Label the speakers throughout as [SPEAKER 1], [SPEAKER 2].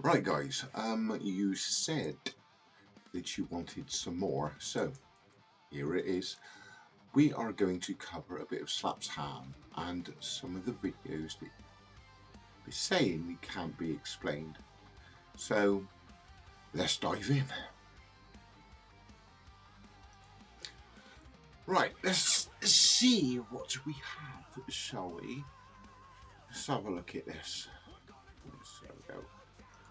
[SPEAKER 1] Right guys, you said that you wanted some more, so here it is. We are going to cover a bit of Slap's Ham and some of the videos that we're saying can't be explained. So let's dive in. Right, let's see what we have, shall we? Let's have a look at this. There we go.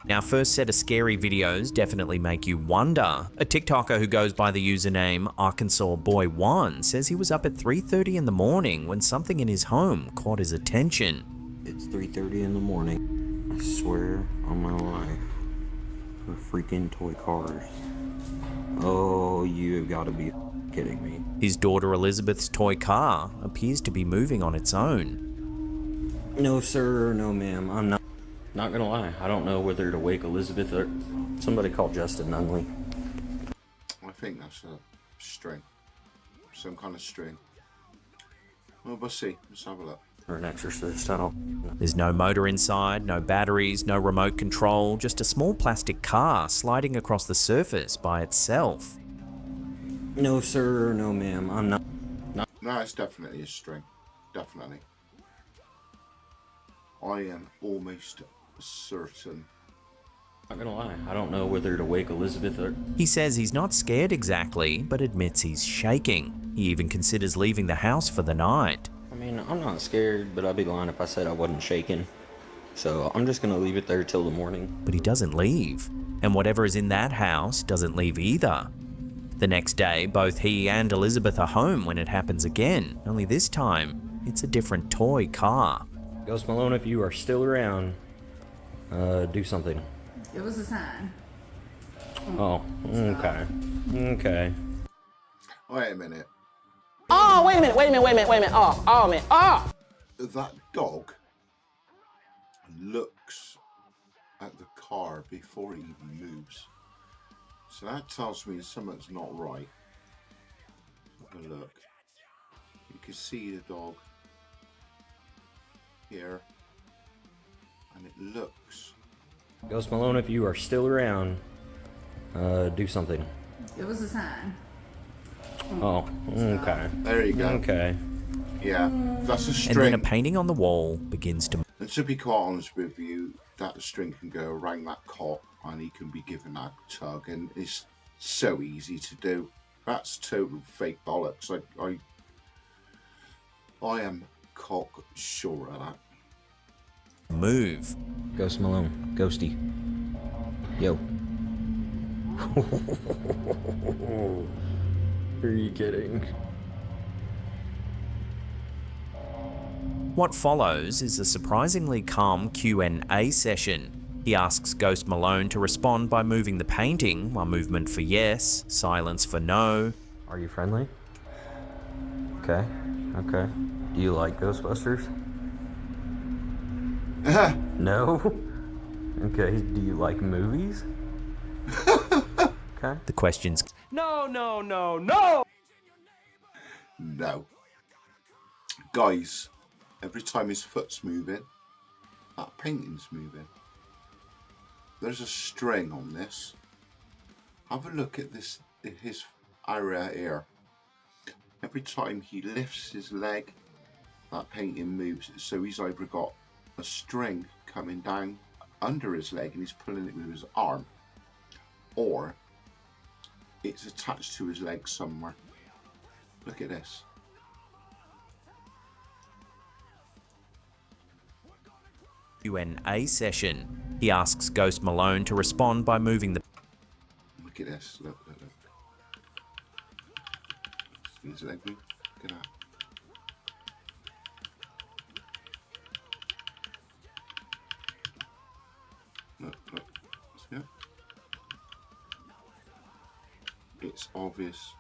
[SPEAKER 2] Our first set of scary videos definitely make you wonder. A TikToker who goes by the username ArkansasBoy1 says he was up at 3:30 in the morning when something in his home caught his attention.
[SPEAKER 3] It's 3:30 in the morning. I swear on my life. For freaking toy cars. Oh, you have got to be kidding me.
[SPEAKER 2] His daughter Elizabeth's toy car appears to be moving on its own.
[SPEAKER 3] No sir, no ma'am, I'm not. Not gonna lie, I don't know whether to wake Elizabeth or somebody call Justin Nunley.
[SPEAKER 1] I think that's a string. Some kind of string. Well, we'll see. Let's have a look.
[SPEAKER 3] Or an exorcist, I don't.
[SPEAKER 2] There's no motor inside, no batteries, no remote control, just a small plastic car sliding across the surface by itself.
[SPEAKER 3] No sir, no ma'am, I'm not.
[SPEAKER 1] No, it's definitely a string. Definitely. I am almost certain.
[SPEAKER 3] Not gonna lie, I don't know whether to wake Elizabeth or...
[SPEAKER 2] He says he's not scared exactly, but admits he's shaking. He even considers leaving the house for the night.
[SPEAKER 3] I mean, I'm not scared, but I'd be lying if I said I wasn't shaking. So I'm just gonna leave it there till the morning.
[SPEAKER 2] But he doesn't leave. And whatever is in that house doesn't leave either. The next day, both he and Elizabeth are home when it happens again, only this time, it's a different toy car.
[SPEAKER 3] Ghost Malone, if you are still around, do something.
[SPEAKER 4] It was a sign.
[SPEAKER 3] Oh, okay. Okay.
[SPEAKER 1] Wait a minute.
[SPEAKER 5] Oh, wait a minute. Oh, man. Oh!
[SPEAKER 1] That dog looks at the car before it even moves. So that tells me something's not right. Have a look. You can see the dog here, and it looks.
[SPEAKER 3] Ghost Malone, if you are still around, do something.
[SPEAKER 4] It was a sign.
[SPEAKER 3] Oh, okay.
[SPEAKER 1] There you go.
[SPEAKER 3] Okay.
[SPEAKER 1] Yeah, that's a
[SPEAKER 2] And
[SPEAKER 1] string.
[SPEAKER 2] then a painting on the wall begins to...
[SPEAKER 1] And to be quite honest with you, that string can go around that cot and he can be given that tug, and it's so easy to do. That's total fake bollocks. I am cock sure of that.
[SPEAKER 2] move.
[SPEAKER 3] Ghost Malone. Ghosty. Yo. Are you kidding?
[SPEAKER 2] What follows is a surprisingly calm Q&A session. He asks Ghost Malone to respond by moving the painting, while movement for yes, silence for no.
[SPEAKER 3] Are you friendly? Okay. Okay. Do you like Ghostbusters? No? Okay. Do you like movies? Okay.
[SPEAKER 2] The questions
[SPEAKER 5] No.
[SPEAKER 1] No. Guys, every time his foot's moving, that painting's moving. There's a string on this. Have a look at this, his area here. Every time he lifts his leg, that painting moves. So he's either got a string coming down under his leg and he's pulling it with his arm, or it's attached to his leg somewhere. Look at this.
[SPEAKER 2] Q&A session. He asks Ghost Malone to respond by moving the...
[SPEAKER 1] Look at this. Look. See his leg move? Look at that. Look. See it? It's obvious.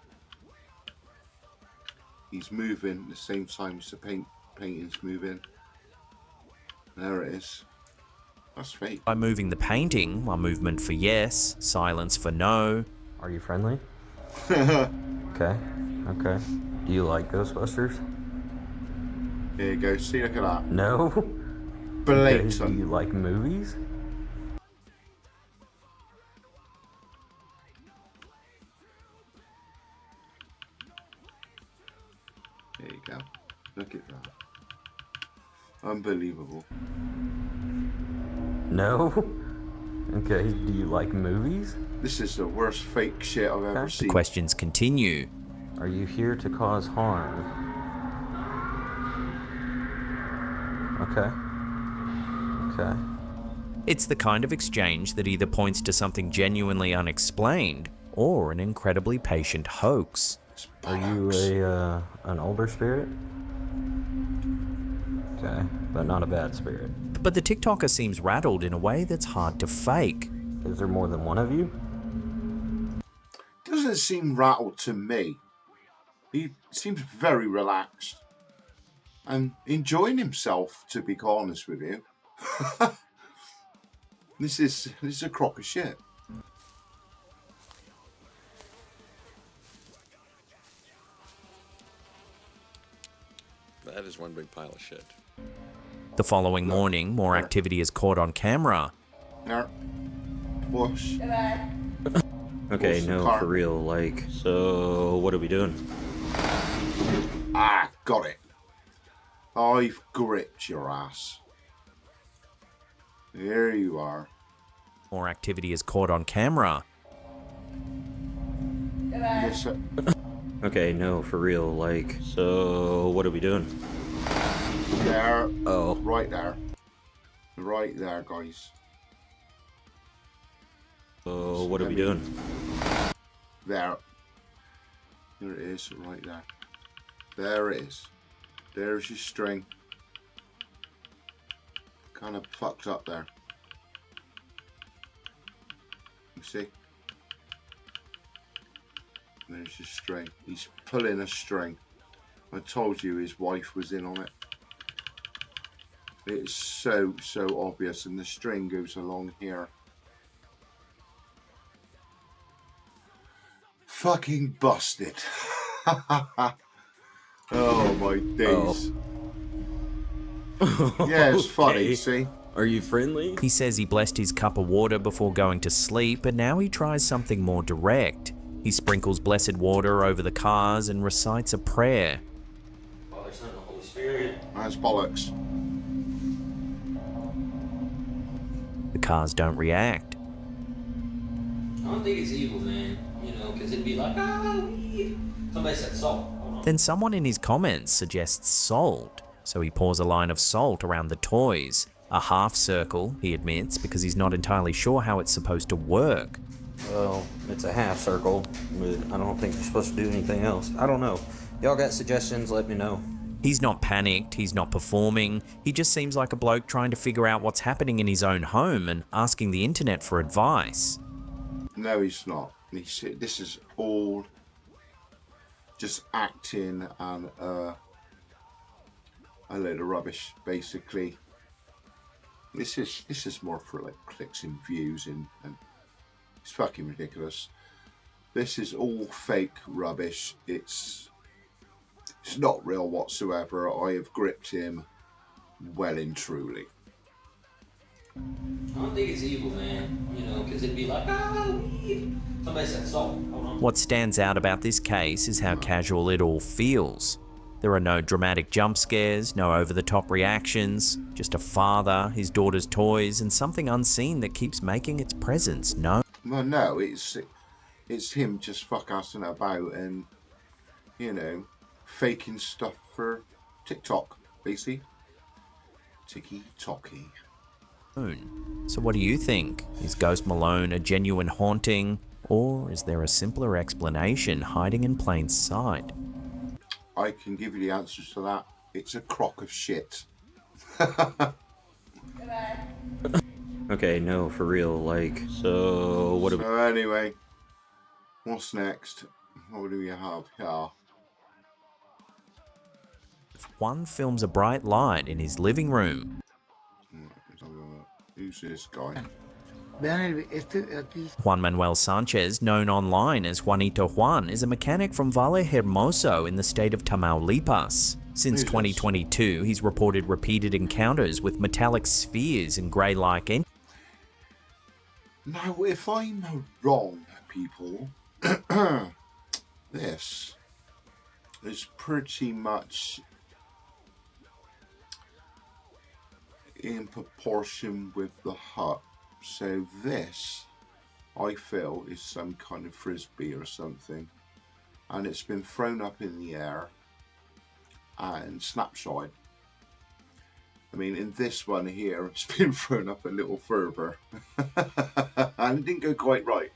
[SPEAKER 1] He's moving at the same time as the painting's moving. There it is. That's fake.
[SPEAKER 2] By moving the painting, while movement for yes, silence for no.
[SPEAKER 3] Are you friendly? Okay. Okay. Do you like Ghostbusters?
[SPEAKER 1] Here you go. See, look at that.
[SPEAKER 3] No? Okay.
[SPEAKER 1] Blatant.
[SPEAKER 3] Do you like movies?
[SPEAKER 1] Look at that. Unbelievable.
[SPEAKER 3] No? Okay, do you like movies?
[SPEAKER 1] This is the worst fake shit I've ever
[SPEAKER 3] Okay.
[SPEAKER 1] seen.
[SPEAKER 2] Questions continue.
[SPEAKER 3] Are you here to cause harm? Okay. Okay.
[SPEAKER 2] It's the kind of exchange that either points to something genuinely unexplained or an incredibly patient hoax.
[SPEAKER 3] Are you an older spirit? Okay, but not a bad spirit.
[SPEAKER 2] But the TikToker seems rattled in a way that's hard to fake.
[SPEAKER 3] Is there more than one of you?
[SPEAKER 1] Doesn't seem rattled to me. He seems very relaxed and enjoying himself, to be honest with you. This is a crock of shit.
[SPEAKER 6] That is one big pile of shit.
[SPEAKER 2] The following morning, more activity is caught on camera.
[SPEAKER 1] Now, wash.
[SPEAKER 3] Okay,
[SPEAKER 1] What's the
[SPEAKER 3] no,
[SPEAKER 1] car?
[SPEAKER 3] for real, like, so what are we doing?
[SPEAKER 1] Ah, got it. I've gripped your ass. Here you are.
[SPEAKER 2] More activity is caught on camera.
[SPEAKER 1] Yes, sir.
[SPEAKER 3] Okay, no, for real, like, so what are we doing?
[SPEAKER 1] There.
[SPEAKER 3] Oh.
[SPEAKER 1] Right there. Right there, guys.
[SPEAKER 3] So what are we doing?
[SPEAKER 1] There. There it is, right there. There it is. There's your string. Kind of fucked up there. You see? There's your string. He's pulling a string. I told you his wife was in on it. It's so obvious, and the string goes along here. Fucking busted. Oh my days. Yeah, it's funny,
[SPEAKER 3] Okay.
[SPEAKER 1] see?
[SPEAKER 3] Are you friendly?
[SPEAKER 2] He says he blessed his cup of water before going to sleep, and now he tries something more direct. He sprinkles blessed water over the cars and recites a prayer.
[SPEAKER 3] Father, Son, and the Holy Spirit.
[SPEAKER 1] That's bollocks.
[SPEAKER 2] The cars don't react.
[SPEAKER 3] I don't think it's evil, man. You know, because it'd be like, somebody said salt. Hold on.
[SPEAKER 2] Then someone in his comments suggests salt, so he pours a line of salt around the toys. A half circle, he admits, because he's not entirely sure how it's supposed to work.
[SPEAKER 3] Well, it's a half circle, but I don't think you're supposed to do anything else. I don't know. Y'all got suggestions, let me know.
[SPEAKER 2] He's not panicked, he's not performing, he just seems like a bloke trying to figure out what's happening in his own home and asking the internet for advice.
[SPEAKER 1] No, he's not. This is all just acting and a load of rubbish, basically. This is more for like clicks and views, and it's fucking ridiculous. This is all fake rubbish. It's not real whatsoever. I have gripped him well and truly.
[SPEAKER 3] I don't think it's evil, man. You know, because it'd be like, somebody said salt. Hold on.
[SPEAKER 2] What stands out about this case is how casual it all feels. There are no dramatic jump scares, no over-the-top reactions, just a father, his daughter's toys, and something unseen that keeps making its presence known.
[SPEAKER 1] Well, no, it's him just fuck-assing about and, you know, faking stuff for TikTok, basically. Tiki-tocky.
[SPEAKER 2] So what do you think? Is Ghost Malone a genuine haunting, or is there a simpler explanation hiding in plain sight?
[SPEAKER 1] I can give you the answers to that. It's a crock of shit.
[SPEAKER 3] Okay, no, for real, like, so what are we...
[SPEAKER 1] So anyway, what's next? What do we have here?
[SPEAKER 2] Juan films a bright light in his living room.
[SPEAKER 1] Who's this guy?
[SPEAKER 2] Juan Manuel Sanchez, known online as Juanito Juan, is a mechanic from Valle Hermoso in the state of Tamaulipas. Since
[SPEAKER 1] Jesus.
[SPEAKER 2] 2022, he's reported repeated encounters with metallic spheres and grey-like entities.
[SPEAKER 1] Now, if I'm wrong, people, this is pretty much in proportion with the hut. So this, I feel, is some kind of frisbee or something, and it's been thrown up in the air and snapshot. I mean, in this one here, it's been thrown up a little further, and it didn't go quite right.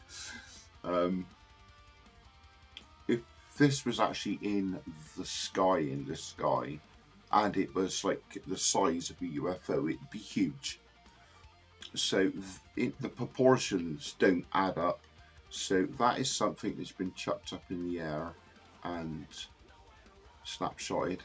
[SPEAKER 1] If this was actually in the sky, and it was like the size of a UFO, it'd be huge. So the proportions don't add up. So that is something that's been chucked up in the air and snapshotted.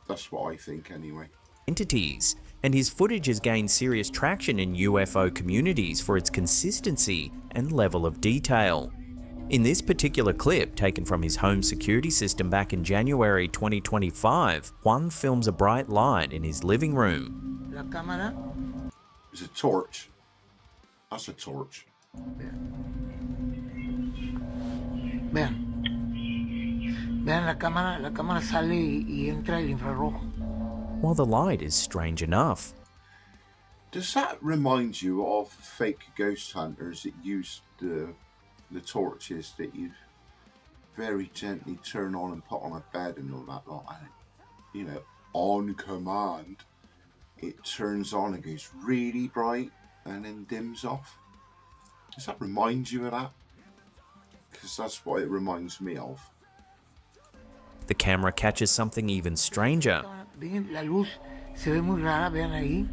[SPEAKER 1] That's what I think anyway.
[SPEAKER 2] Entities, and his footage has gained serious traction in UFO communities for its consistency and level of detail. In this particular clip, taken from his home security system back in January 2025, Juan films a bright light in his living room.
[SPEAKER 7] La cámara.
[SPEAKER 1] It's a torch. That's a torch.
[SPEAKER 7] Vean. Vean la cámara sale y entra el infrarrojo.
[SPEAKER 2] While the light is strange enough.
[SPEAKER 1] Does that remind you of fake ghost hunters that use the torches that you very gently turn on and put on a bed and all that lot? And, you know, on command, it turns on and goes really bright and then dims off. Does that remind you of that? Because that's what it reminds me of.
[SPEAKER 2] The camera catches something even stranger.
[SPEAKER 7] Vean, la luz se ve muy rara, vean ahí.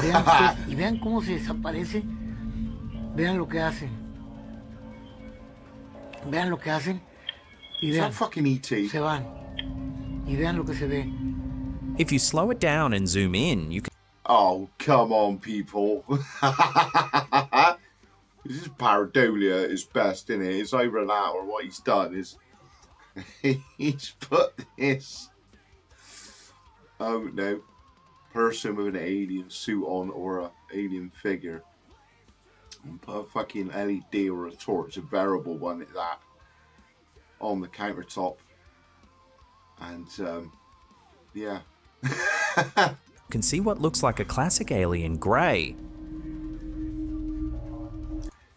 [SPEAKER 7] Vean ustedes, y vean cómo se desaparece. Vean lo que hacen. Vean lo que hacen. Y
[SPEAKER 1] Is
[SPEAKER 7] vean,
[SPEAKER 1] that fucking ET?
[SPEAKER 7] se van. Y vean lo que se ve.
[SPEAKER 2] If you slow it down and zoom in, you can
[SPEAKER 1] Oh, come on, people. This is pareidolia at its best, isn't it? It's either that or what he's done is he's put this, no, person with an alien suit on or a alien figure and put a fucking LED or a torch, a variable one at that, on the countertop. And, yeah.
[SPEAKER 2] can see what looks like a classic alien grey.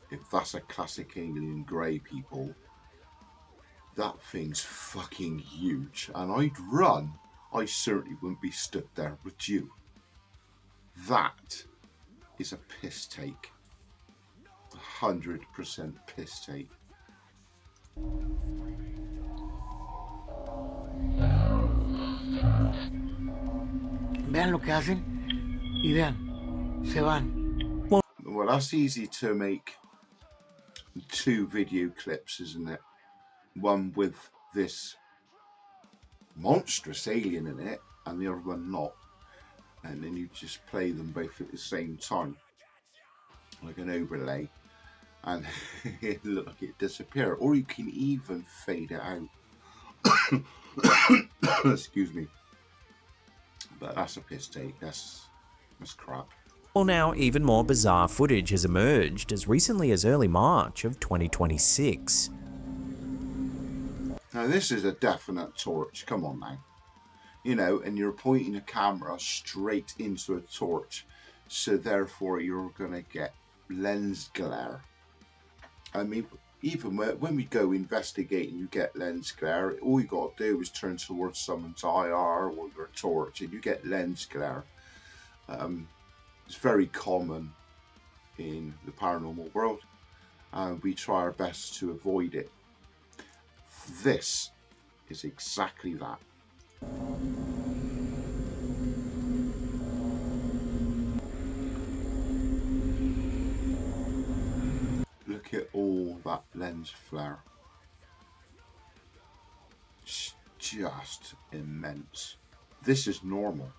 [SPEAKER 1] If that's a classic alien grey, people, that thing's fucking huge. And I'd run. I certainly wouldn't be stood there with you. That is a piss take. 100% piss take.
[SPEAKER 7] Vean lo que hacen. Y vean, se van.
[SPEAKER 1] Well, that's easy to make 2 video clips, isn't it? One with this monstrous alien in it and the other one not, and then you just play them both at the same time like an overlay and it look like it disappear, or you can even fade it out. Excuse me, but that's a piss take. That's crap.
[SPEAKER 2] Well, now even more bizarre footage has emerged as recently as early March of 2026.
[SPEAKER 1] Now this is a definite torch, come on now. You know, and you're pointing a camera straight into a torch, so therefore you're going to get lens glare. I mean, even when we go investigating, you get lens glare. All you got to do is turn towards someone's IR with their torch and you get lens glare. It's very common in the paranormal world, and we try our best to avoid it. This is exactly that. Look at all that lens flare. It's just immense. This is normal.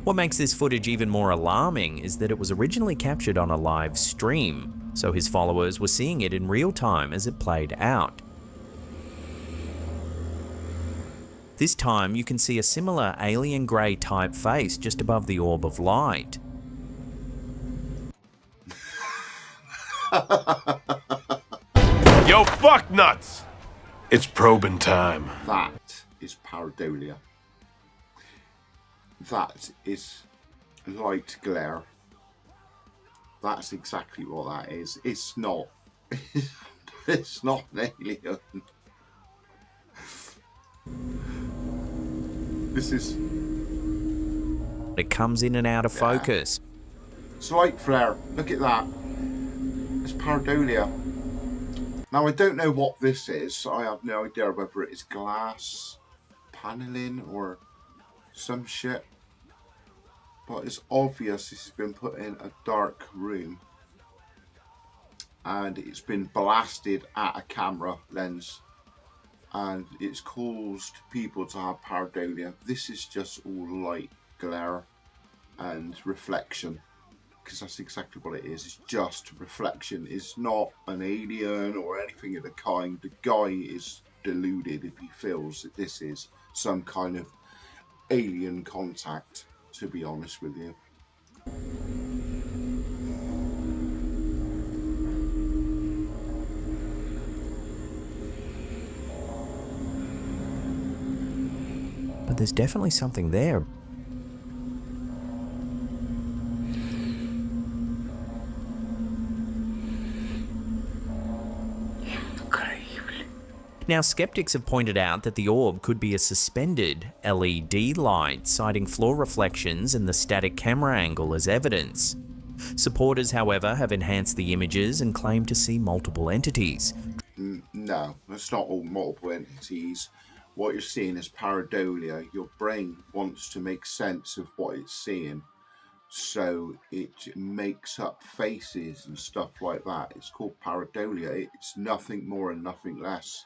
[SPEAKER 2] What makes this footage even more alarming is that it was originally captured on a live stream, so his followers were seeing it in real time as it played out. This time you can see a similar alien grey type face just above the orb of light.
[SPEAKER 8] Yo Yo, fuck nuts! It's probing time.
[SPEAKER 1] That is pareidolia. That is light glare. That's exactly what that is. It's not. It's not an alien. This is.
[SPEAKER 2] It comes in and out of focus.
[SPEAKER 1] It's light flare. Look at that. It's pareidolia. Now I don't know what this is. I have no idea whether it is glass paneling or some shit. But it's obvious this has been put in a dark room. And it's been blasted at a camera lens. And it's caused people to have pareidolia. This is just all light glare and reflection. Because that's exactly what it is. It's just reflection. It's not an alien or anything of the kind. The guy is deluded if he feels that this is some kind of alien contact, to be honest with you.
[SPEAKER 2] But there's definitely something there. Now, skeptics have pointed out that the orb could be a suspended LED light, citing floor reflections and the static camera angle as evidence. Supporters, however, have enhanced the images and claim to see multiple entities.
[SPEAKER 1] No, it's not all multiple entities. What you're seeing is pareidolia. Your brain wants to make sense of what it's seeing. So it makes up faces and stuff like that. It's called pareidolia. It's nothing more and nothing less.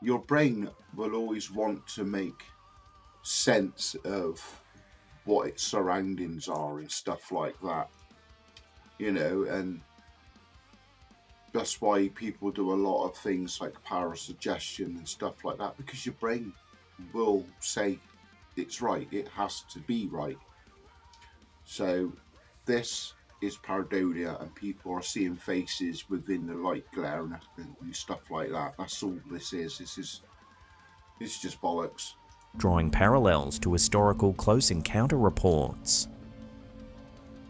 [SPEAKER 1] Your brain will always want to make sense of what its surroundings are and stuff like that. You know, and that's why people do a lot of things like parasuggestion and stuff like that, because your brain will say it's right, it has to be right. So this is pareidolia, and people are seeing faces within the light glare and stuff like that. That's all this is. It's just bollocks.
[SPEAKER 2] Drawing parallels to historical close encounter reports.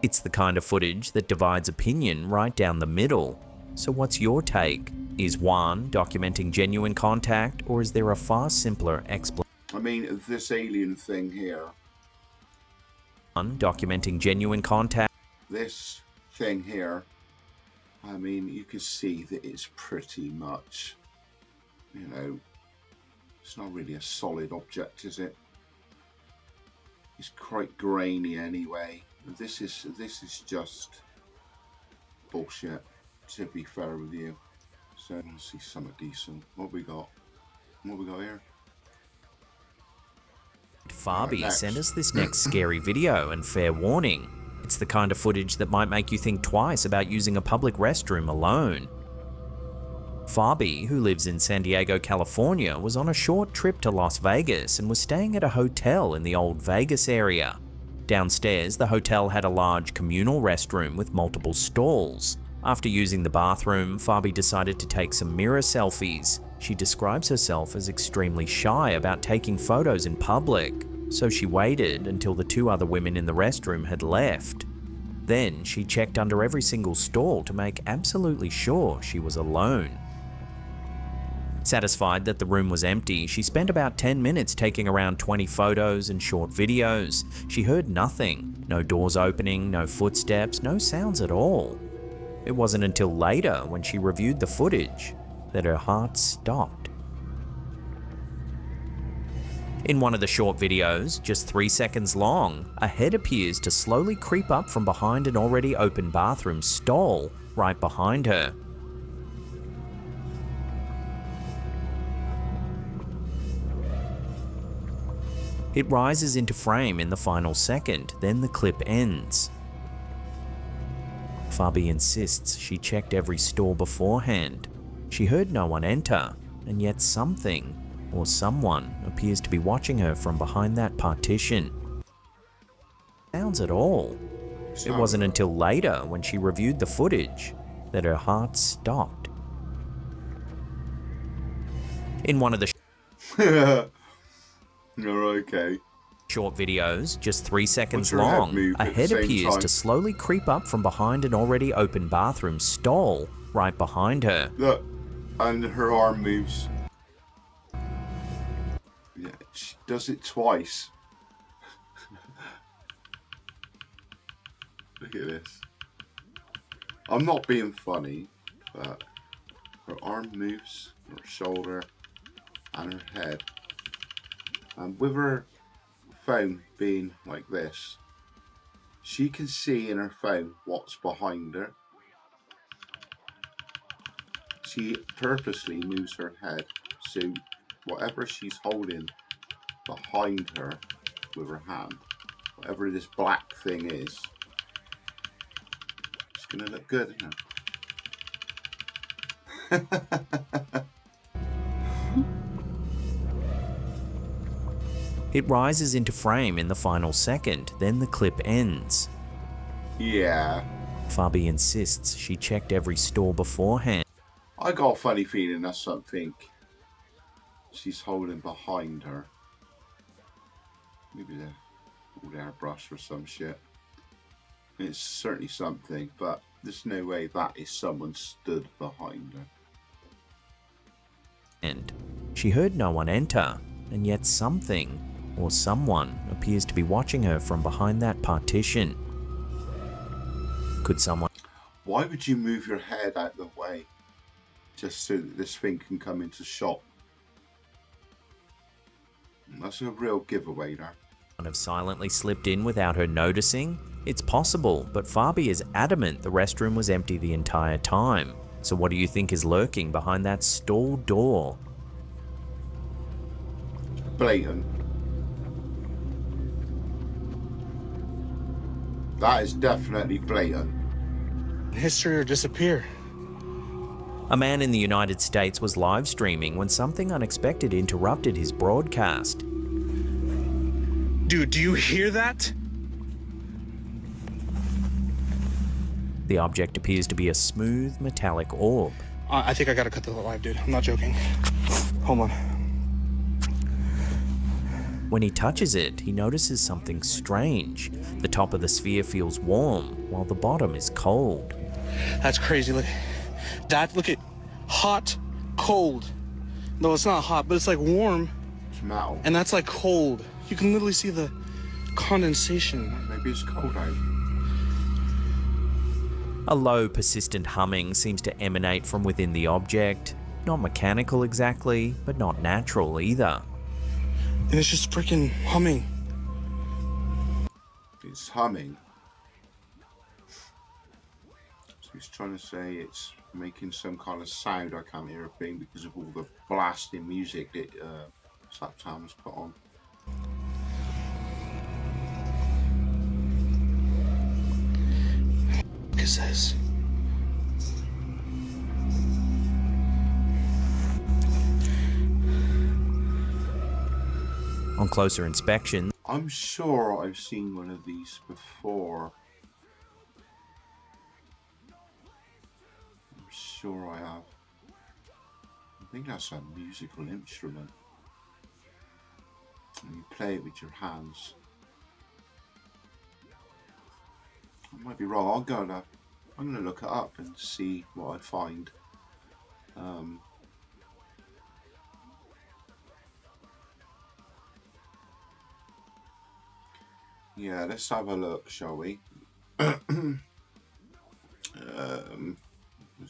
[SPEAKER 2] It's the kind of footage that divides opinion right down the middle. So what's your take? Is Juan documenting genuine contact, or is there a far simpler explanation?
[SPEAKER 1] I mean, this alien thing here.
[SPEAKER 2] Documenting genuine contact.
[SPEAKER 1] This thing here, I mean, you can see that it's pretty much, you know, it's not really a solid object, is it? It's quite grainy anyway. This is just bullshit, to be fair with you. So let's see something decent. What we got? What we got here?
[SPEAKER 2] Farby sent us this next scary video, and fair warning, it's the kind of footage that might make you think twice about using a public restroom alone. Farby, who lives in San Diego, California, was on a short trip to Las Vegas and was staying at a hotel in the old Vegas area. Downstairs, the hotel had a large communal restroom with multiple stalls. After using the bathroom, Farby decided to take some mirror selfies. She describes herself as extremely shy about taking photos in public, so she waited until the two other women in the restroom had left. Then she checked under every single stall to make absolutely sure she was alone. Satisfied that the room was empty, she spent about 10 minutes taking around 20 photos and short videos. She heard nothing, no doors opening, no footsteps, no sounds at all. It wasn't until later, when she reviewed the footage, that her heart stopped. In one of the short videos, just 3 seconds long, a head appears to slowly creep up from behind an already open bathroom stall right behind her. It rises into frame in the final second, then the clip ends. Farby insists she checked every stall beforehand. She heard no one enter, and yet something or someone appears to be watching her from behind that partition. Sounds at all. It wasn't until later, when she reviewed the footage, that her heart stopped. In one of the
[SPEAKER 1] You're okay.
[SPEAKER 2] short videos, just 3 seconds
[SPEAKER 1] her head
[SPEAKER 2] long,
[SPEAKER 1] move
[SPEAKER 2] a
[SPEAKER 1] at the
[SPEAKER 2] head
[SPEAKER 1] same
[SPEAKER 2] appears
[SPEAKER 1] time?
[SPEAKER 2] to slowly creep up from behind an already open bathroom stall right behind her.
[SPEAKER 1] Look, and her arm moves. Yeah, she does it twice. Look at this. I'm not being funny, but her arm moves, her shoulder, and her head. And with her phone being like this, she can see in her phone what's behind her. She purposely moves her head, so whatever she's holding behind her with her hand, whatever this black thing is, it's gonna look good, isn't it?
[SPEAKER 2] It rises into frame in the final second, then the clip ends.
[SPEAKER 1] Yeah.
[SPEAKER 2] Fabi insists she checked every store beforehand.
[SPEAKER 1] I got a funny feeling that's something she's holding behind her. Maybe they're old airbrush or some shit. It's certainly something, but there's no way that is someone stood behind her.
[SPEAKER 2] And she heard no one enter, and yet something or someone appears to be watching her from behind that partition. Could someone...
[SPEAKER 1] Why would you move your head out the way just so that this thing can come into shot? That's a real giveaway there.
[SPEAKER 2] have silently slipped in without her noticing? It's possible, but Fabi is adamant the restroom was empty the entire time. So what do you think is lurking behind that stall door?
[SPEAKER 1] Blatant. That is definitely blatant.
[SPEAKER 9] History or disappear.
[SPEAKER 2] A man in the United States was live streaming when something unexpected interrupted his broadcast.
[SPEAKER 9] Dude, do you hear that?
[SPEAKER 2] The object appears to be a smooth, metallic orb.
[SPEAKER 9] I think I gotta cut the live, dude. I'm not joking. Hold on.
[SPEAKER 2] When he touches it, he notices something strange. The top of the sphere feels warm, while the bottom is cold.
[SPEAKER 9] That's crazy. Look, look at hot, cold. No, it's not hot, but it's like warm.
[SPEAKER 1] It's metal.
[SPEAKER 9] And that's like cold. You can literally see the condensation.
[SPEAKER 1] Maybe it's cold out.
[SPEAKER 2] A low, persistent humming seems to emanate from within the object. Not mechanical exactly, but not natural either.
[SPEAKER 9] And it's just freaking humming.
[SPEAKER 1] It's humming. So he's trying to say it's making some kind of sound I can't hear a thing because of all the blasting music that Slaptown has put on.
[SPEAKER 9] What is this?
[SPEAKER 2] On closer inspection,
[SPEAKER 1] I'm sure I've seen one of these before. I'm sure I have. I think that's a musical instrument. And you play it with your hands. I might be wrong. I'm gonna look it up and see what I find. Yeah, let's have a look, shall we? Let's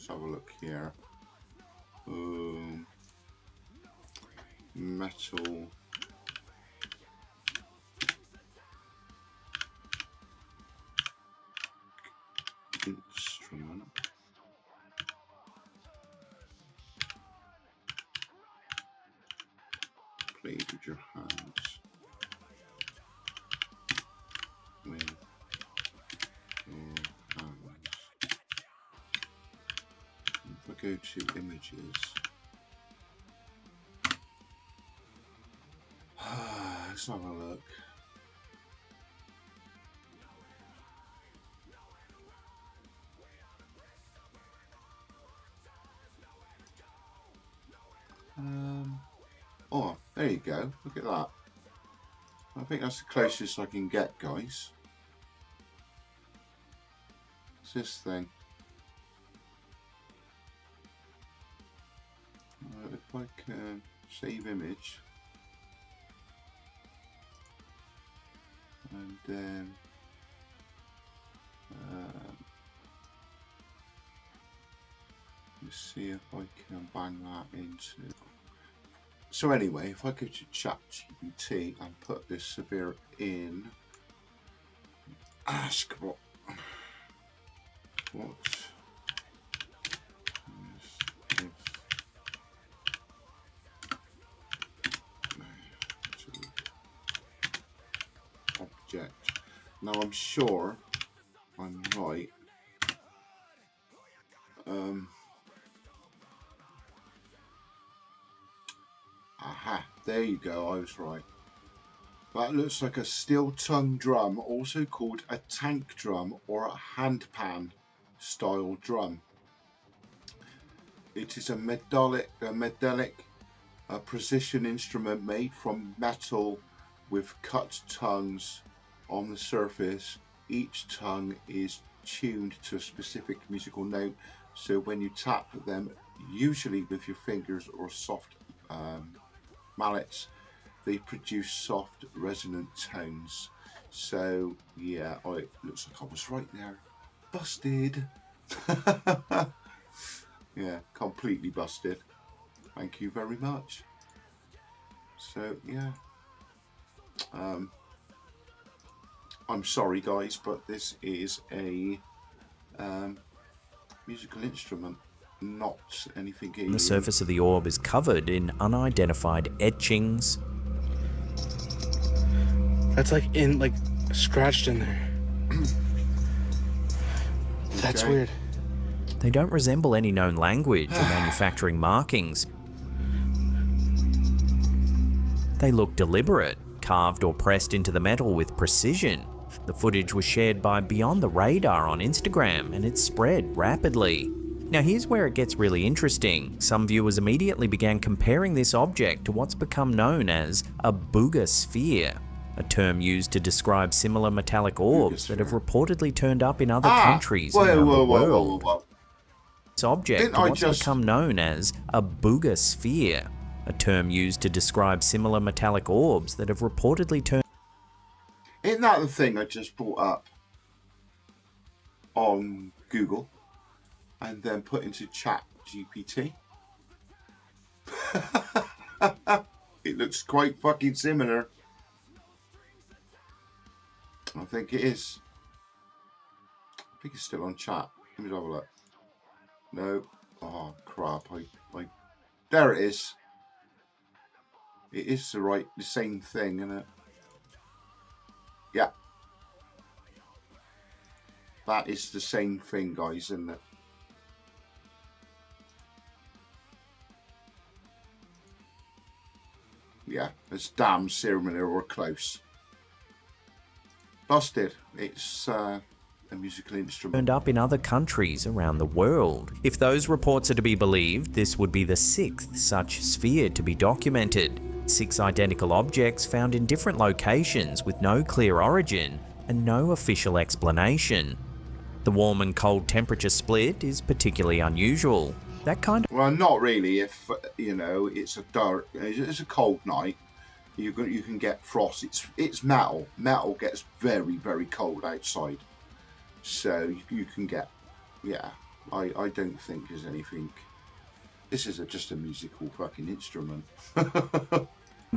[SPEAKER 1] have a look here. Metal instrument. Play with your hands. With your hands. If I go to images, let's have a look. Oh, there you go. Look at that. I think that's the closest I can get, guys. It's this thing. If I can save image. And then let's see if I can bang that into. So anyway, if I go to ChatGPT and put this severe in, ask what is object. Now I'm sure I'm right. Aha, there you go, I was right. That looks like a steel tongue drum, also called a tank drum or a handpan style drum. It is a metallic precision instrument made from metal with cut tongues on the surface. Each tongue is tuned to a specific musical note, so when you tap them, usually with your fingers or soft mallets, they produce soft resonant tones. So yeah, it looks like I was right there. Busted. Yeah, completely busted. Thank you very much. So yeah, I'm sorry guys, but this is a musical instrument, not anything alien.
[SPEAKER 2] The surface of the orb is covered in unidentified etchings.
[SPEAKER 9] That's like scratched in there. That's
[SPEAKER 1] Okay.
[SPEAKER 9] weird.
[SPEAKER 2] They don't resemble any known language or manufacturing markings. They look deliberate, carved or pressed into the metal with precision. The footage was shared by Beyond the Radar on Instagram and it spread rapidly. Now here's where it gets really interesting. Some viewers immediately began comparing this object to what's become known as a booger sphere, a term used to describe similar metallic orbs that have reportedly turned up in other countries around the world. This object to what's become known as a booger sphere, a term used to describe similar metallic orbs that have reportedly turned.
[SPEAKER 1] Isn't that the thing I just brought up on Google and then put into ChatGPT? It looks quite fucking similar. I think it is. I think it's still on chat. Let me have a look. No. Oh crap! I. There it is. It is the same thing, isn't it? Yeah. That is the same thing, guys, isn't it? Yeah, it's damn similar or close. Busted. It's a musical instrument.
[SPEAKER 2] Turned up in other countries around the world. If those reports are to be believed, this would be the 6th such sphere to be documented. 6 identical objects found in different locations with no clear origin and no official explanation. The warm and cold temperature split is particularly unusual. That kind of...
[SPEAKER 1] Well, not really. If it's a cold night, you can get frost. It's metal. Metal gets very, very cold outside, so you can get. Yeah, I don't think there's anything. This is just a musical fucking instrument.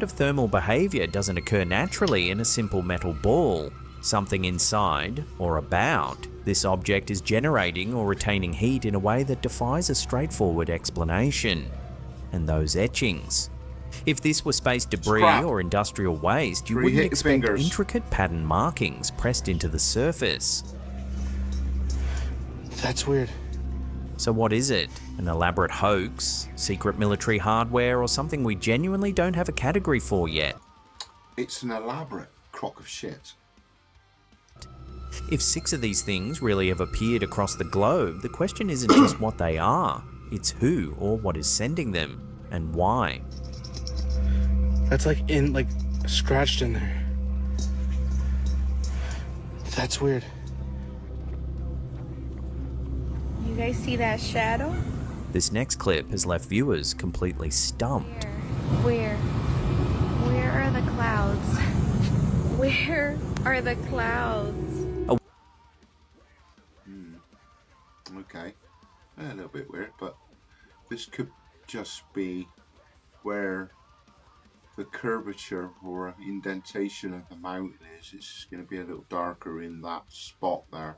[SPEAKER 2] of thermal behavior doesn't occur naturally in a simple metal ball. Something inside, or about, this object is generating or retaining heat in a way that defies a straightforward explanation. And those etchings. If this were space debris or industrial waste, you wouldn't expect intricate pattern markings pressed into the surface.
[SPEAKER 9] That's weird.
[SPEAKER 2] So what is it? An elaborate hoax, secret military hardware, or something we genuinely don't have a category for yet?
[SPEAKER 1] It's an elaborate crock of shit.
[SPEAKER 2] If 6 of these things really have appeared across the globe, the question isn't just what they are, it's who or what is sending them, and why.
[SPEAKER 9] That's like scratched in there. That's weird.
[SPEAKER 10] You guys see that shadow?
[SPEAKER 2] This next clip has left viewers completely stumped.
[SPEAKER 10] Where are the clouds? Where are the clouds?
[SPEAKER 1] Okay. A little bit weird, but this could just be where the curvature or indentation of the mountain is. It's going to be a little darker in that spot there.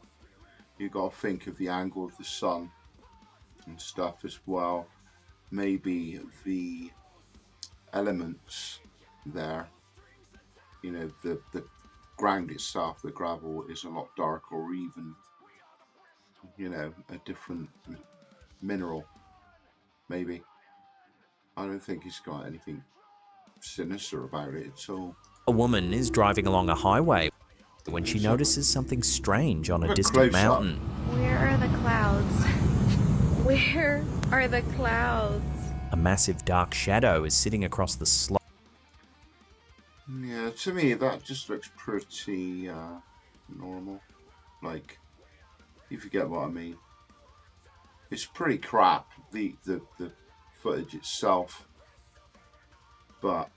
[SPEAKER 1] You've got to think of the angle of the sun and stuff as well. Maybe the elements there, you know, the ground itself, the gravel is a lot darker, or even, you know, a different mineral, maybe. I don't think it's got anything sinister about it at all.
[SPEAKER 2] A woman is driving along a highway when she notices something strange on a distant mountain.
[SPEAKER 10] Where are the clouds? Where are the clouds?
[SPEAKER 2] A massive dark shadow is sitting across the slope.
[SPEAKER 1] Yeah, to me that just looks pretty normal. Like, if you get what I mean. It's pretty crap, the footage itself, but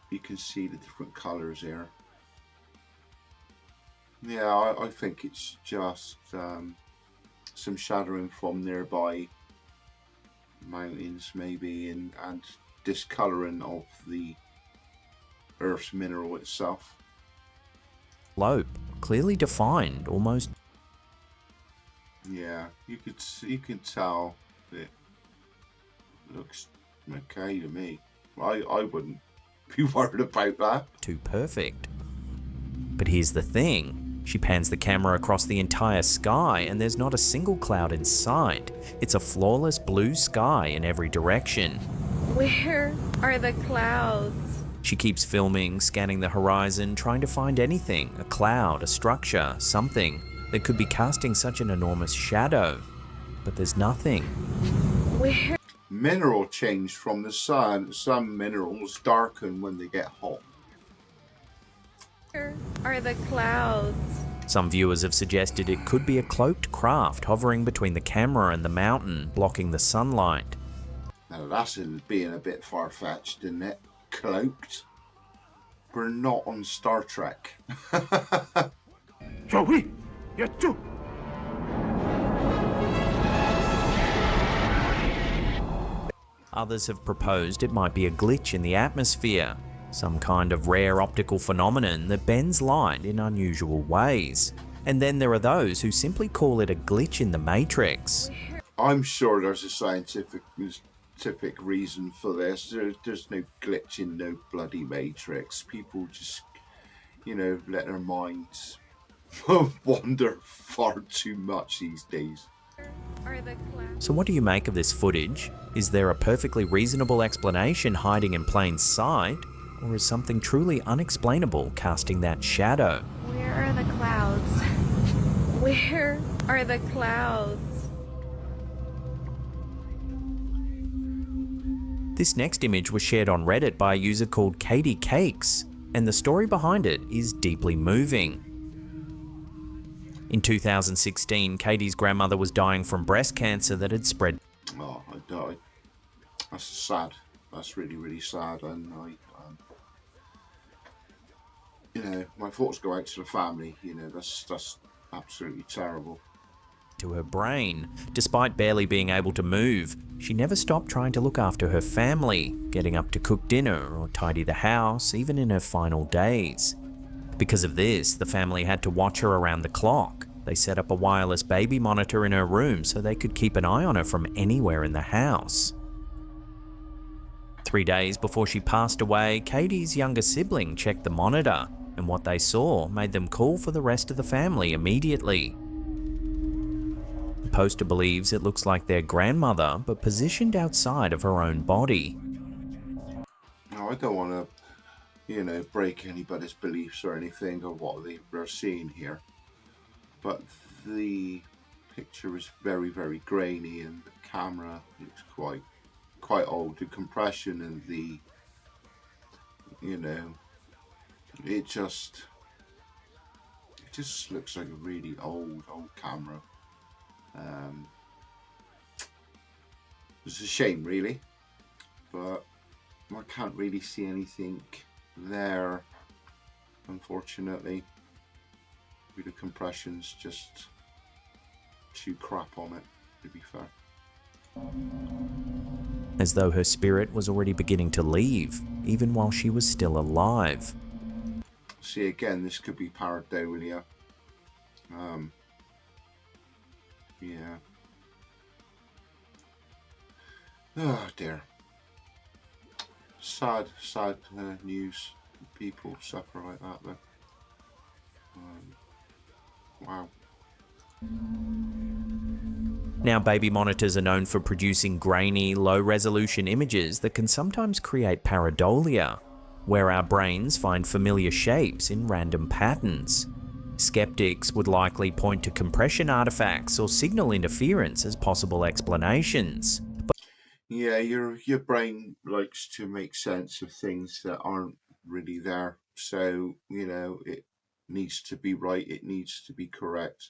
[SPEAKER 1] you can see the different colours here. Yeah, I think it's just some shadowing from nearby mountains maybe, and discolouring of the Earth's mineral itself.
[SPEAKER 2] Slope, clearly defined, almost.
[SPEAKER 1] Yeah, you can tell it looks okay to me. I wouldn't be worried about that.
[SPEAKER 2] Too perfect. But here's the thing. She pans the camera across the entire sky and there's not a single cloud in sight. It's a flawless blue sky in every direction.
[SPEAKER 10] Where are the clouds?
[SPEAKER 2] She keeps filming, scanning the horizon, trying to find anything, a cloud, a structure, something that could be casting such an enormous shadow. But there's nothing.
[SPEAKER 10] Where?
[SPEAKER 1] Mineral change from the sun. Some minerals darken when they get hot.
[SPEAKER 10] Where are the clouds?
[SPEAKER 2] Some viewers have suggested it could be a cloaked craft hovering between the camera and the mountain, blocking the sunlight.
[SPEAKER 1] Now that's being a bit far-fetched, isn't it? Cloaked? We're not on Star Trek.
[SPEAKER 8] Joey, you too.
[SPEAKER 2] Others have proposed it might be a glitch in the atmosphere, some kind of rare optical phenomenon that bends light in unusual ways. And then there are those who simply call it a glitch in the Matrix.
[SPEAKER 1] I'm sure there's a scientific reason for this. There's no glitch in no bloody Matrix. People just, you know, let their minds wander far too much these days.
[SPEAKER 2] So what do you make of this footage? Is there a perfectly reasonable explanation hiding in plain sight? Or is something truly unexplainable casting that shadow?
[SPEAKER 10] Where are the clouds? Where are the clouds?
[SPEAKER 2] This next image was shared on Reddit by a user called Katie Cakes, and the story behind it is deeply moving. In 2016, Katie's grandmother was dying from breast cancer that had spread.
[SPEAKER 1] Oh, I died. That's sad. That's really, really sad. And you know, my thoughts go out to the family. You know, that's absolutely terrible.
[SPEAKER 2] To her brain. Despite barely being able to move, she never stopped trying to look after her family, getting up to cook dinner or tidy the house, even in her final days. Because of this, the family had to watch her around the clock. They set up a wireless baby monitor in her room so they could keep an eye on her from anywhere in the house. 3 days before she passed away, Katie's younger sibling checked the monitor, and what they saw made them call for the rest of the family immediately. The poster believes it looks like their grandmother, but positioned outside of her own body.
[SPEAKER 1] Now, I don't want to, you know, break anybody's beliefs or anything of what they're seeing here, but the picture is very, very grainy, and the camera looks quite old. The compression and the you know, it just looks like a really old camera. It's a shame, really, but I can't really see anything there, unfortunately. The compression's just too crap on it, to be fair.
[SPEAKER 2] As though her spirit was already beginning to leave, even while she was still alive.
[SPEAKER 1] See, again, this could be pareidolia. Yeah. Oh dear. Sad news. People suffer like that, though. Wow.
[SPEAKER 2] Now, baby monitors are known for producing grainy, low-resolution images that can sometimes create pareidolia, where our brains find familiar shapes in random patterns. Skeptics would likely point to compression artifacts or signal interference as possible explanations.
[SPEAKER 1] Yeah, your brain likes to make sense of things that aren't really there. So, you know, it needs to be right, it needs to be correct.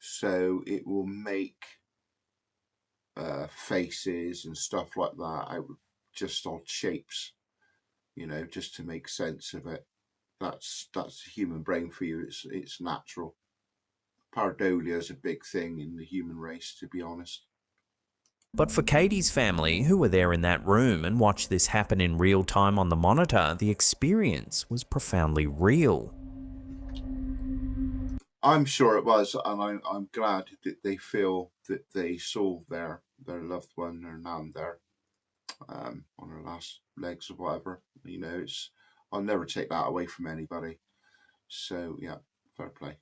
[SPEAKER 1] So it will make faces and stuff like that out of just odd shapes, you know, just to make sense of it. That's the human brain for you. It's natural. Pareidolia is a big thing in the human race, to be honest.
[SPEAKER 2] But for Katie's family, who were there in that room and watched this happen in real time on the monitor, the experience was profoundly real.
[SPEAKER 1] I'm sure it was, and I'm glad that they feel that they saw their loved one, their nan there, on her last legs or whatever. You know, I'll never take that away from anybody. So yeah, fair play.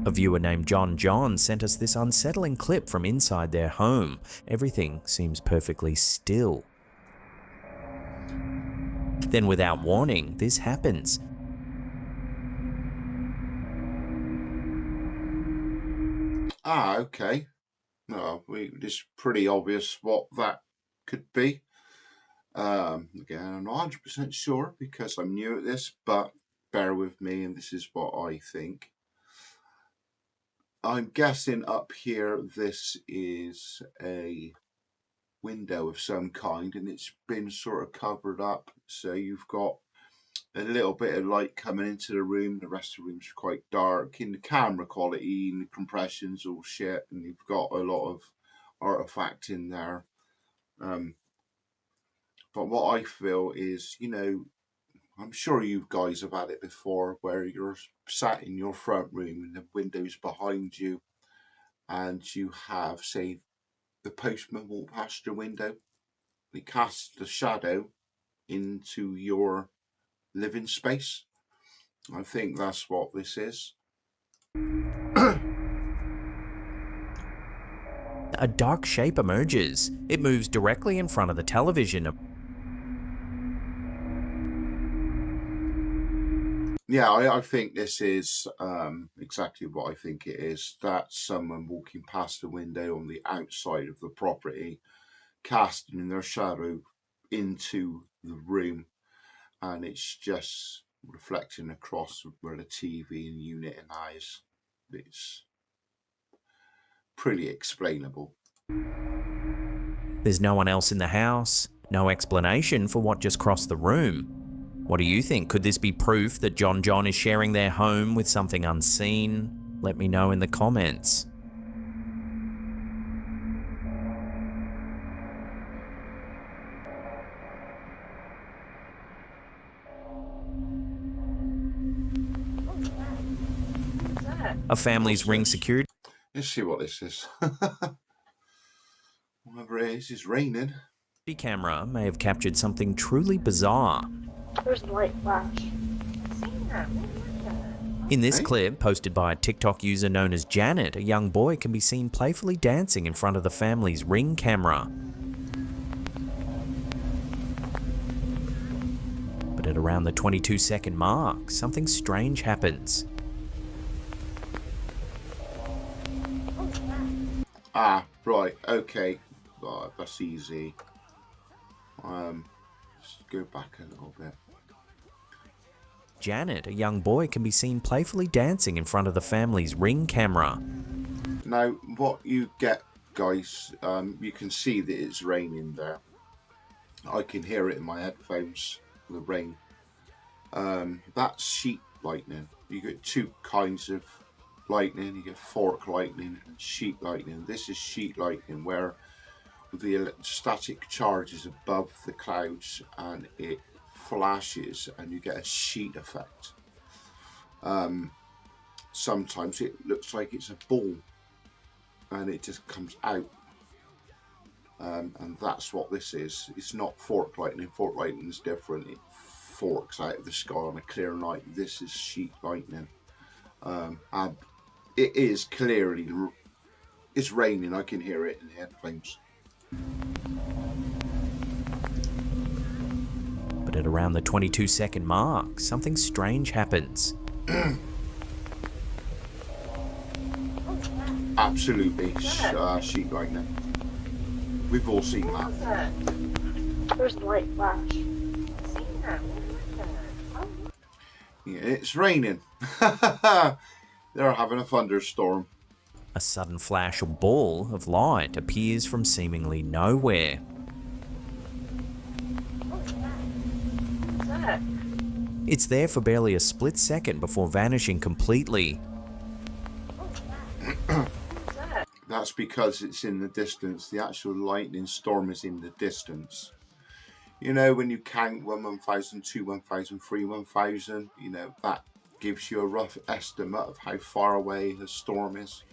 [SPEAKER 2] A viewer named John sent us this unsettling clip from inside their home. Everything seems perfectly still. Then, without warning, this happens.
[SPEAKER 1] Ah, okay. No, it's pretty obvious what that could be. Again, I'm not 100% sure because I'm new at this, but bear with me, and this is what I think. I'm guessing up here this is a window of some kind, and it's been sort of covered up, so you've got a little bit of light coming into the room. The rest of the room's quite dark. In the camera quality and the compression's all shit, and you've got a lot of artifact in there. But what I feel is, you know, I'm sure you guys have had it before where you're sat in your front room and the window's behind you, and you have, say, the postman walk past your window. He casts the shadow into your living space. I think that's what this is.
[SPEAKER 2] A dark shape emerges. It moves directly in front of the television.
[SPEAKER 1] Yeah, I think this is exactly what I think it is. That's someone walking past the window on the outside of the property, casting their shadow into the room, and it's just reflecting across where the TV and unit and eyes. It's pretty explainable.
[SPEAKER 2] There's no one else in the house. No explanation for what just crossed the room. What do you think? Could this be proof that John is sharing their home with something unseen? Let me know in the comments. A family's ring security.
[SPEAKER 1] Let's see what this is. Whatever it is raining.
[SPEAKER 2] Camera may have captured something truly bizarre.
[SPEAKER 10] Where's the light flash?
[SPEAKER 2] In this clip, posted by a TikTok user known as Janet, a young boy can be seen playfully dancing in front of the family's Ring camera. But at around the 22-second mark, something strange happens.
[SPEAKER 1] Ah, right, okay. Right, that's easy. Let's go back a little bit.
[SPEAKER 2] Janet, a young boy, can be seen playfully dancing in front of the family's Ring camera.
[SPEAKER 1] Now, what you get, guys, you can see that it's raining there. I can hear it in my headphones, the rain. That's sheet lightning. You get two kinds of lightning. You get fork lightning and sheet lightning. This is sheet lightning, where the electrostatic charge is above the clouds and it flashes and you get a sheet effect. Sometimes it looks like it's a ball and it just comes out. And that's what this is. It's not fork lightning. Fork lightning is different. It forks out of the sky on a clear night. This is sheet lightning. And it is clearly, it's raining. I can hear it in the headphones.
[SPEAKER 2] But at around the 22-second mark, something strange happens.
[SPEAKER 1] Absolutely, sheet lightning. We've all seen that.
[SPEAKER 10] There's the light flash.
[SPEAKER 1] Yeah, it's raining. They're having a thunderstorm.
[SPEAKER 2] A sudden flash or ball of light appears from seemingly nowhere. It's there for barely a split second before vanishing completely.
[SPEAKER 1] That's because it's in the distance. The actual lightning storm is in the distance. You know, when you count 1, 1,000, 2, 1,000, 3, 1,000, you know, that gives you a rough estimate of how far away the storm is.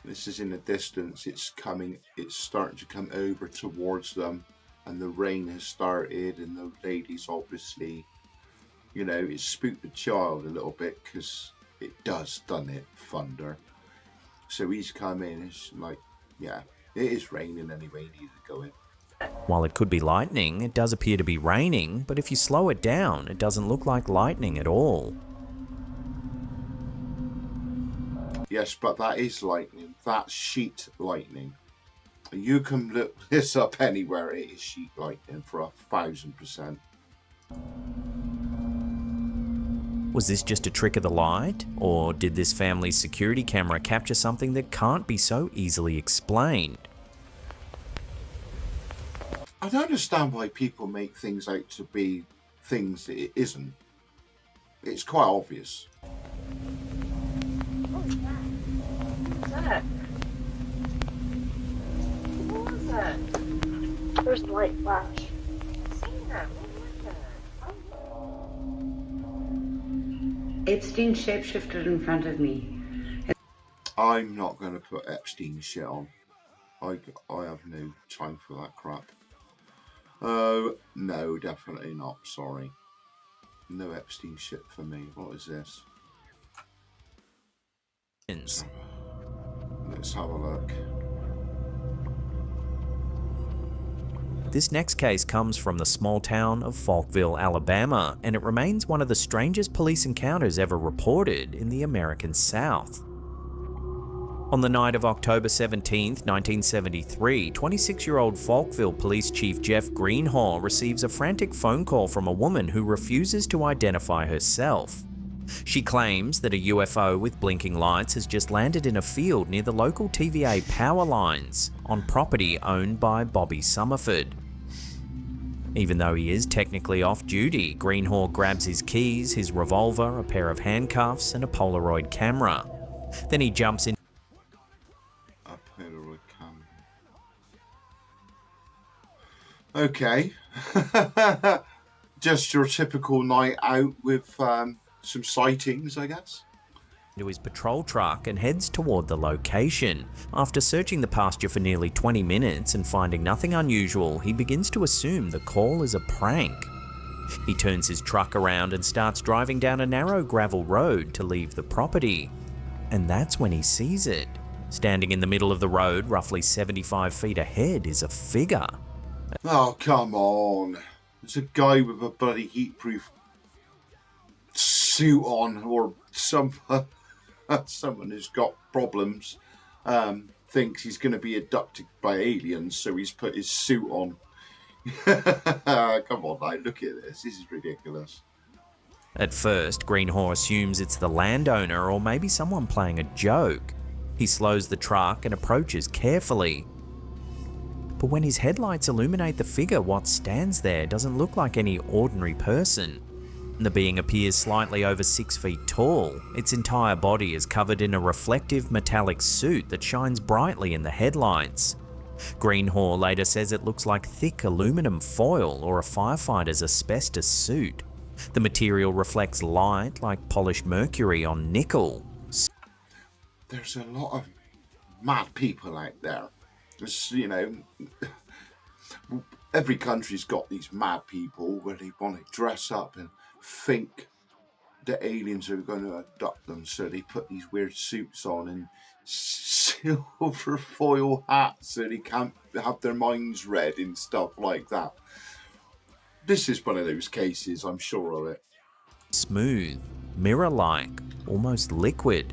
[SPEAKER 1] This is in the distance. It's coming, it's starting to come over towards them, and the rain has started, and the lady's obviously, you know, it spooked the child a little bit because it does, doesn't it, thunder. So he's come in, it's like, yeah, it is raining anyway, he needs to go in.
[SPEAKER 2] While it could be lightning, it does appear to be raining, but if you slow it down, it doesn't look like lightning at all.
[SPEAKER 1] Yes, but that is lightning. That's sheet lightning. You can look this up anywhere. It is sheet lightning for 1,000%.
[SPEAKER 2] Was this just a trick of the light? Or did this family's security camera capture something that can't be so easily explained?
[SPEAKER 1] I don't understand why people make things out to be things that it isn't. It's quite obvious.
[SPEAKER 10] There's the light flash.
[SPEAKER 11] Epstein shapeshifted in front of me.
[SPEAKER 1] I'm not going to put Epstein shit on. I have no time for that crap. Oh, no, definitely not. Sorry. No Epstein shit for me. What is this? Let's have a look.
[SPEAKER 2] This next case comes from the small town of Falkville, Alabama, and it remains one of the strangest police encounters ever reported in the American South. On the night of October 17, 1973, 26-year-old Falkville Police Chief Jeff Greenhaw receives a frantic phone call from a woman who refuses to identify herself. She claims that a UFO with blinking lights has just landed in a field near the local TVA power lines on property owned by Bobby Summerford. Even though he is technically off duty, Greenhaw grabs his keys, his revolver, a pair of handcuffs, and a Polaroid camera. Then he jumps in.
[SPEAKER 1] A Polaroid camera. Okay. Just your typical night out with some sightings, I guess.
[SPEAKER 2] Into his patrol truck and heads toward the location. After searching the pasture for nearly 20 minutes and finding nothing unusual, he begins to assume the call is a prank. He turns his truck around and starts driving down a narrow gravel road to leave the property. And that's when he sees it. Standing in the middle of the road, roughly 75 feet ahead, is a figure.
[SPEAKER 1] Oh, come on. There's a guy with a bloody heatproof suit on, or someone who's got problems, thinks he's going to be abducted by aliens, so he's put his suit on. Come on, now, look at this. This is ridiculous.
[SPEAKER 2] At first, Greenhaw assumes it's the landowner or maybe someone playing a joke. He slows the truck and approaches carefully. But when his headlights illuminate the figure, what stands there doesn't look like any ordinary person. The being appears slightly over 6 feet tall. Its entire body is covered in a reflective metallic suit that shines brightly in the headlights. Greenhaw later says it looks like thick aluminum foil or a firefighter's asbestos suit. The material reflects light like polished mercury on nickel.
[SPEAKER 1] There's a lot of mad people out there. There's, you know, every country's got these mad people where they want to dress up and think the aliens are going to abduct them, so they put these weird suits on and silver foil hats so they can't have their minds read and stuff like that. This is one of those cases, I'm sure of it.
[SPEAKER 2] Smooth, mirror-like, almost liquid.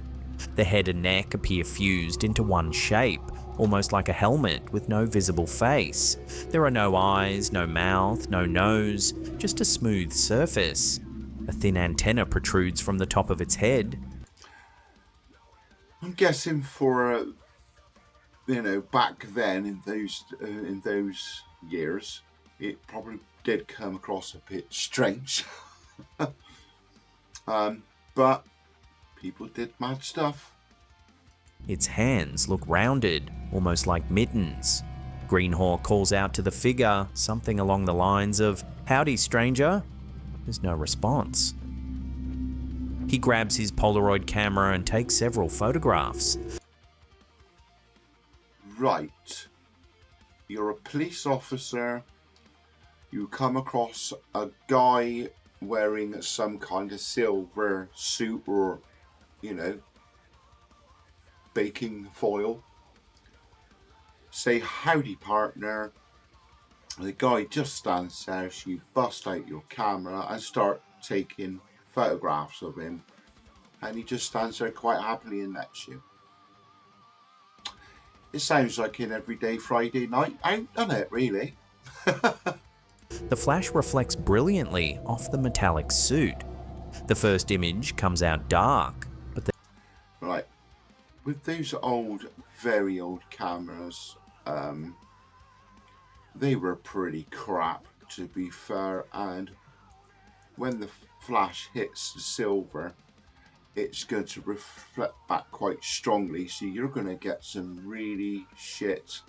[SPEAKER 2] The head and neck appear fused into one shape, almost like a helmet with no visible face. There are no eyes, no mouth, no nose, just a smooth surface. A thin antenna protrudes from the top of its head.
[SPEAKER 1] I'm guessing for, you know, back then in those years, it probably did come across a bit strange. But people did mad stuff.
[SPEAKER 2] Its hands look rounded, almost like mittens. Greenhaw calls out to the figure, something along the lines of, "Howdy, stranger." There's no response. He grabs his Polaroid camera and takes several photographs.
[SPEAKER 1] Right. You're a police officer. You come across a guy wearing some kind of silver suit or, you know, baking foil. Say, "Howdy, partner." The guy just stands there, so you bust out your camera and start taking photographs of him, and he just stands there quite happily and lets you. It sounds like an everyday Friday night out, doesn't it, really?
[SPEAKER 2] The flash reflects brilliantly off the metallic suit. The first image comes out dark, but the
[SPEAKER 1] Right. With those old, very old cameras, they were pretty crap, to be fair, and when the flash hits the silver, it's going to reflect back quite strongly, so you're going to get some really shit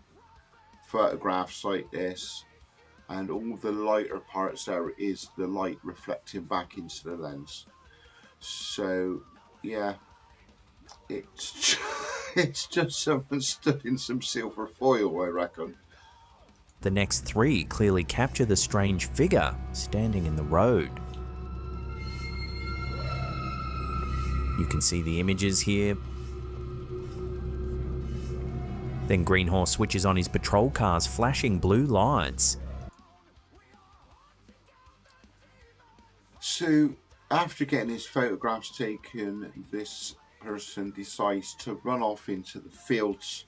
[SPEAKER 1] photographs like this, and all the lighter parts there is the light reflecting back into the lens. So yeah, it's just someone stood in some silver foil, I reckon.
[SPEAKER 2] The next three clearly capture the strange figure standing in the road. You can see the images here. Then Greenhaw switches on his patrol car's flashing blue lights.
[SPEAKER 1] So after getting his photographs taken, this person decides to run off into the fields,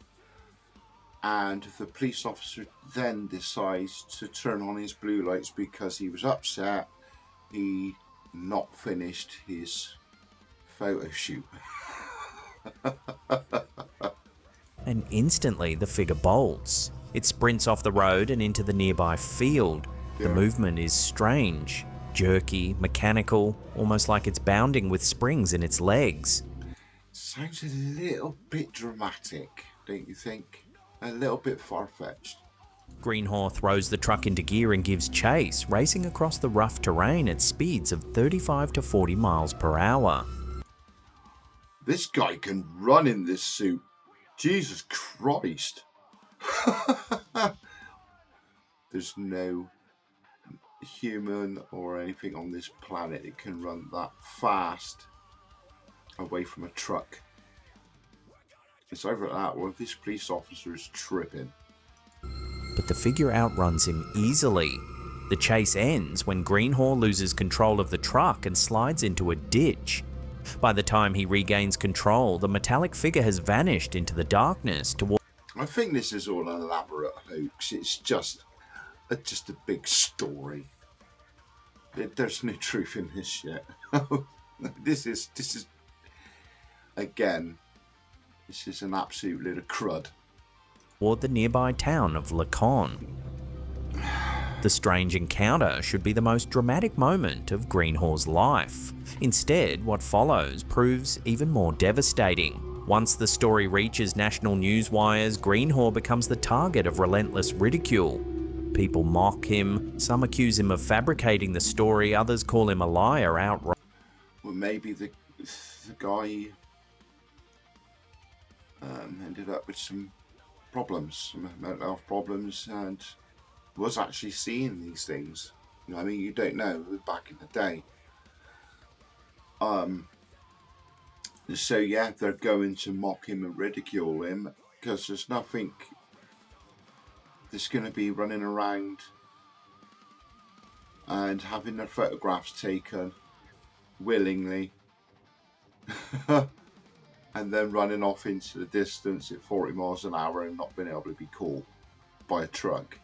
[SPEAKER 1] and the police officer then decides to turn on his blue lights because he was upset he not finished his photo shoot.
[SPEAKER 2] And instantly the figure bolts. It sprints off the road and into the nearby field. The movement is strange, jerky, mechanical, almost like it's bounding with springs in its legs.
[SPEAKER 1] Sounds a little bit dramatic, don't you think? A little bit far-fetched.
[SPEAKER 2] Greenhaw throws the truck into gear and gives chase, racing across the rough terrain at speeds of 35 to 40 miles per hour.
[SPEAKER 1] This guy can run in this suit. Jesus Christ. There's no human or anything on this planet that can run that fast away from a truck. It's either that or this police officer is tripping.
[SPEAKER 2] But the figure outruns him easily. The chase ends when Greenhaw loses control of the truck and slides into a ditch. By the time he regains control, the metallic figure has vanished into the darkness towards...
[SPEAKER 1] I think this is all an elaborate hoax. It's just a big story. There's no truth in this shit. This is again, this is an absolute little crud.
[SPEAKER 2] Toward the nearby town of Lacon. The strange encounter should be the most dramatic moment of Greenhaw's life. Instead, what follows proves even more devastating. Once the story reaches national news wires, Greenhaw becomes the target of relentless ridicule. People mock him, some accuse him of fabricating the story, others call him a liar outright.
[SPEAKER 1] Well, maybe the guy ended up with some problems, some mental health problems, and was actually seeing these things. You know, I mean, you don't know back in the day. So yeah, they're going to mock him and ridicule him because there's nothing that's going to be running around and having their photographs taken willingly and then running off into the distance at 40 miles an hour and not being able to be caught by a truck.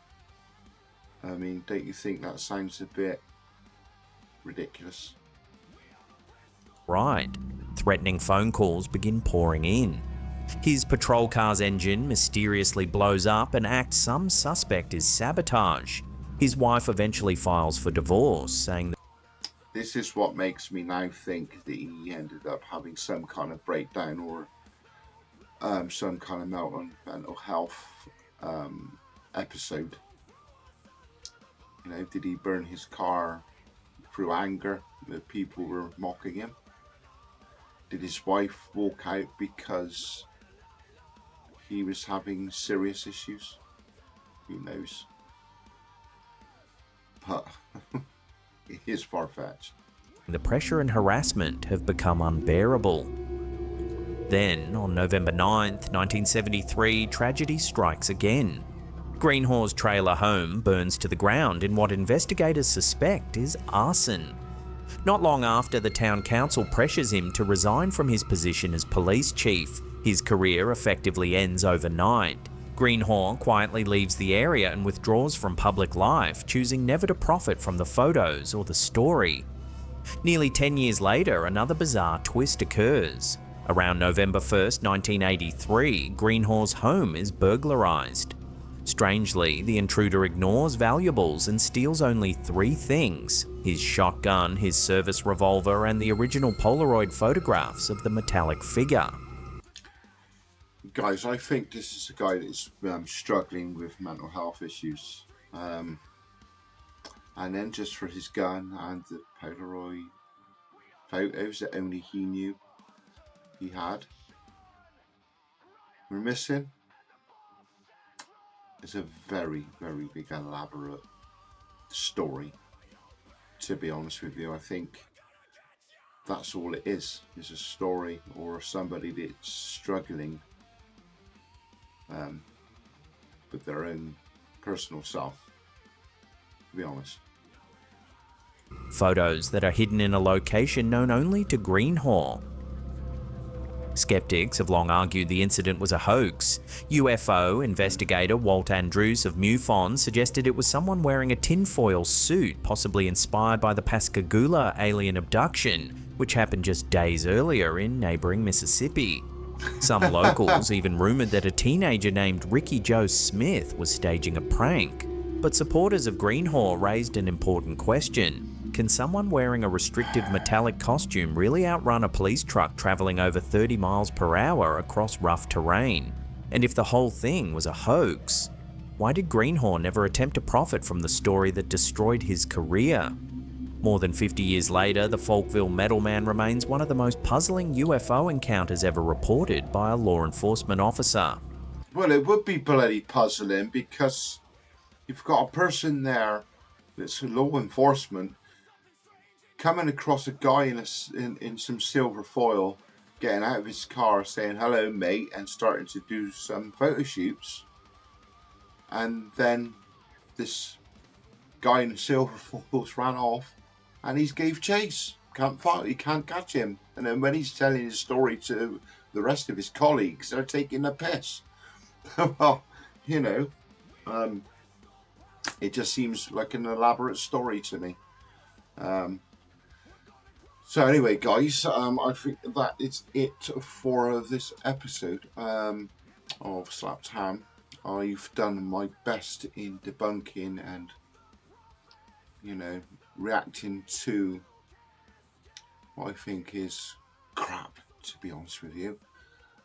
[SPEAKER 1] I mean, don't you think that sounds a bit ridiculous?
[SPEAKER 2] Right. Threatening phone calls begin pouring in. His patrol car's engine mysteriously blows up, and acts some suspect is sabotage. His wife eventually files for divorce, saying that
[SPEAKER 1] this is what makes me now think that he ended up having some kind of breakdown or some kind of mental health episode. You know, did he burn his car through anger that people were mocking him? Did his wife walk out because he was having serious issues? Who knows? But it is far-fetched.
[SPEAKER 2] the pressure and harassment have become unbearable. Then, on November 9th, 1973, tragedy strikes again. Greenhaw's trailer home burns to the ground in what investigators suspect is arson. Not long after, the town council pressures him to resign from his position as police chief. His career effectively ends overnight. Greenhaw quietly leaves the area and withdraws from public life, choosing never to profit from the photos or the story. Nearly 10 years later, another bizarre twist occurs. Around November 1st, 1983, Greenhaw's home is burglarized. Strangely, the intruder ignores valuables and steals only 3 things: his shotgun, his service revolver, and the original Polaroid photographs of the metallic figure.
[SPEAKER 1] Guys, I think this is a guy that's struggling with mental health issues. And then just for his gun and the Polaroid photos that only he knew he had, we're missing. It's a very, very big, elaborate story. To be honest with you, I think that's all it is a story or somebody that's struggling with their own personal self, to be honest.
[SPEAKER 2] Photos that are hidden in a location known only to Greenhaw. Skeptics have long argued the incident was a hoax. UFO investigator Walt Andrews of MUFON suggested it was someone wearing a tinfoil suit, possibly inspired by the Pascagoula alien abduction, which happened just days earlier in neighboring Mississippi. Some locals even rumored that a teenager named Ricky Joe Smith was staging a prank. But supporters of Greenhaw raised an important question. Can someone wearing a restrictive metallic costume really outrun a police truck traveling over 30 miles per hour across rough terrain? And if the whole thing was a hoax, why did Greenhaw never attempt to profit from the story that destroyed his career? More than 50 years later, the Falkville Metal Man remains one of the most puzzling UFO encounters ever reported by a law enforcement officer.
[SPEAKER 1] Well, it would be bloody puzzling because you've got a person there that's law enforcement coming across a guy in some silver foil, getting out of his car, saying hello mate, and starting to do some photo shoots. And then this guy in the silver foils ran off and he gave chase. He can't catch him. And then when he's telling his story to the rest of his colleagues, they're taking the piss. Well, you know, it just seems like an elaborate story to me. So anyway, guys, I think that is it for this episode of Slapped Ham. I've done my best in debunking and, you know, reacting to what I think is crap, to be honest with you.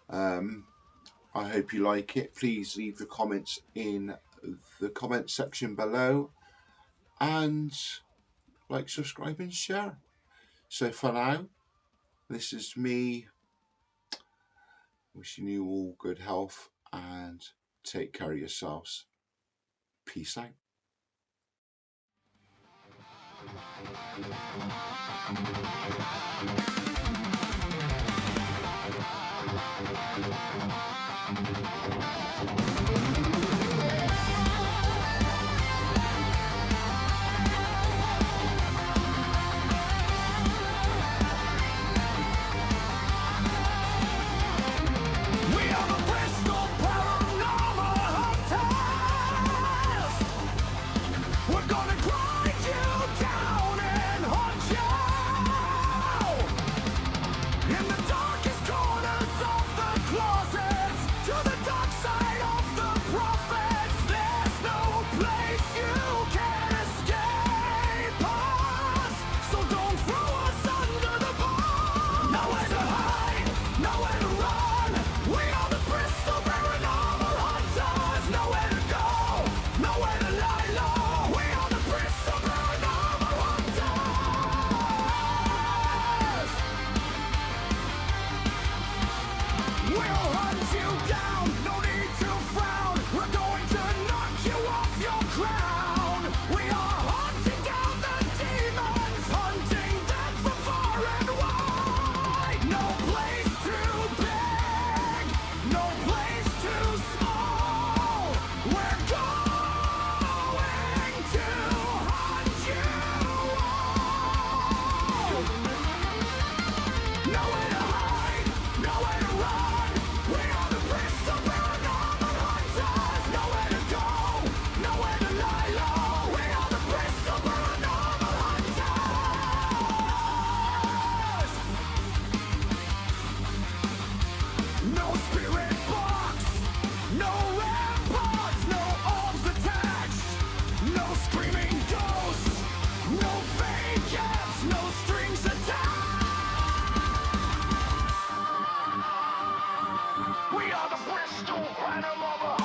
[SPEAKER 1] I hope you like it. Please leave the comments in the comment section below, and like, subscribe and share. So for now, this is me wishing you all good health and take care of yourselves. Peace out.
[SPEAKER 12] We are the Bristol Paranormal Hunters. We're gonna grind you down and hunt you in the darkest corners of the closets, to the dark side of the prophets. There's no place you can escape us, so don't throw us under the bus. Nowhere to hide, nowhere to run. We are the Bristol Paranormal Hunters. Nowhere to go, nowhere to lie low. We are the Bristol Paranormal Hunters. We'll hunt you down, no need to frown. We're going to knock you off your crown. We are hunting down the demons, hunting them from far and wide. No place too big, no place too small. We're going to hunt you all. Nowhere to hide, nowhere to run. We are the Bristol Paranormal Hunters. Nowhere to go, nowhere to lie low. We are the Bristol Paranormal Hunters. No spirit box, no ramparts, no arms attached, no screaming ghosts, no fake caps, no strings attached. We are the Bristol Paranormal